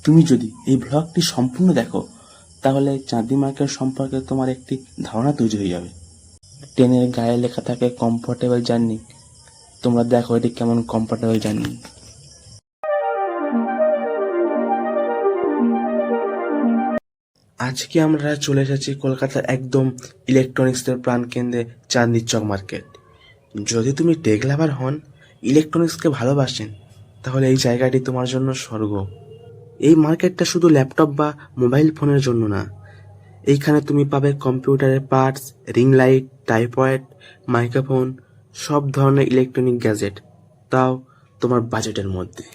তুমি যদি এই ব্লগটি সম্পূর্ণ দেখো তাহলে চাঁদনী মার্কেট সম্পর্কে তোমার একটি ধারণা তৈরি হয়ে যাবে। ট্রেনের গায়ে লেখা থাকে কমফোর্টেবল জার্নি। তোমরা দেখো এটি কেমন কমফোর্টেবল জার্নি। আজকে আমরা চলে এসেছি কলকাতার একদম ইলেকট্রনিক্সের প্রাণকেন্দ্রে চাঁদনী চক মার্কেট। যদি তুমি টেক লাভার হন, ইলেকট্রনিক্সকে ভালোবাসেন, তাহলে এই জায়গাটি তোমার জন্য স্বর্গ। এই মার্কেটটা শুধু ল্যাপটপ বা মোবাইল ফোনের জন্য না। এইখানে তুমি পাবে কম্পিউটারের পার্টস, রিং লাইট, টাইপয়েড, মাইক্রোফোন, সব ধরনের ইলেকট্রনিক গ্যাজেট, তাও তোমার বাজেটের মধ্যে।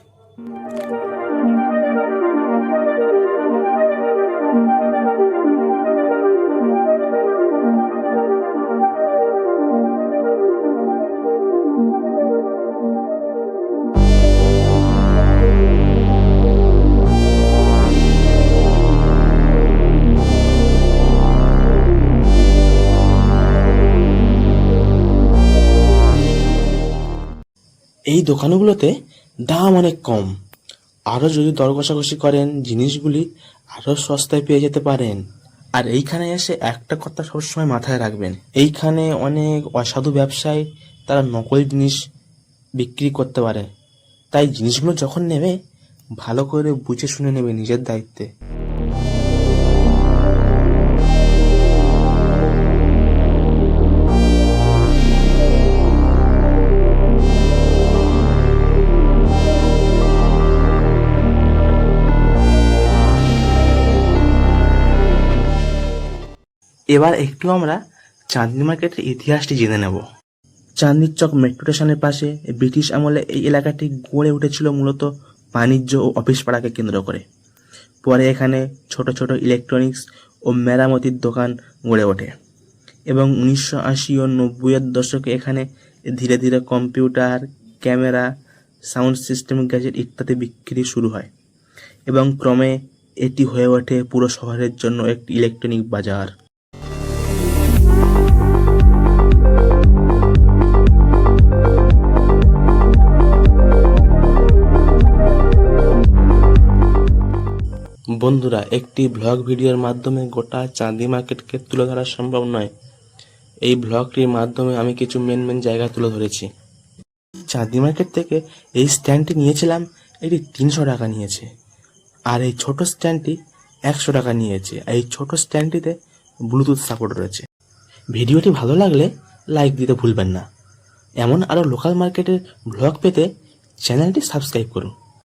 এই দোকানগুলোতে দাম অনেক কম। আরও যদি দর কষাকষি করেন, জিনিসগুলি আরও সস্তায় পেয়ে যেতে পারেন। আর এইখানে এসে একটা কথা সবসময় মাথায় রাখবেন, এইখানে অনেক অসাধু ব্যবসায়ী তারা নকল জিনিস বিক্রি করতে পারে। তাই জিনিসগুলো যখন নেবে ভালো করে বুঝে শুনে নেবে নিজের দায়িত্বে। এবার একটু আমরা চাঁদনী মার্কেটের ইতিহাসটি জেনে নেব। চাঁদনী চক মেট্রো স্টেশনের পাশে ব্রিটিশ আমলে এই এলাকাটি গড়ে উঠেছিল মূলত বাণিজ্য ও অফিস পাড়াকে কেন্দ্র করে। পরে এখানে ছোট ছোট ইলেকট্রনিক্স ও মেরামতির দোকান গড়ে ওঠে এবং 1980 ও 90-এর দশকে এখানে ধীরে ধীরে computer, camera, sound system, gadget ইত্যাদি বিক্রি শুরু হয় এবং ক্রমে এটি হয়ে ওঠে পুরো শহরের জন্য একটি ইলেকট্রনিক বাজার। বন্ধুরা, একটি ব্লগ ভিডিওর মাধ্যমে গোটা চাঁদনী মার্কেটকে তুলে ধরা সম্ভব নয়। এই ব্লগটির মাধ্যমে আমি কিছু মেন জায়গা তুলে ধরেছি। চাঁদনী মার্কেট থেকে এই স্ট্যান্ডটি নিয়েছিলাম, এটি 300 টাকা নিয়েছে। আর এই ছোট স্ট্যান্ডটি 100 টাকা নিয়েছে। এই ছোট স্ট্যান্ডটিতে ব্লুটুথ সাপোর্ট রয়েছে। ভিডিওটি ভালো লাগলে লাইক দিতে ভুলবেন না। এমন আরও লোকাল মার্কেটের ব্লগ পেতে চ্যানেলটি সাবস্ক্রাইব করুন।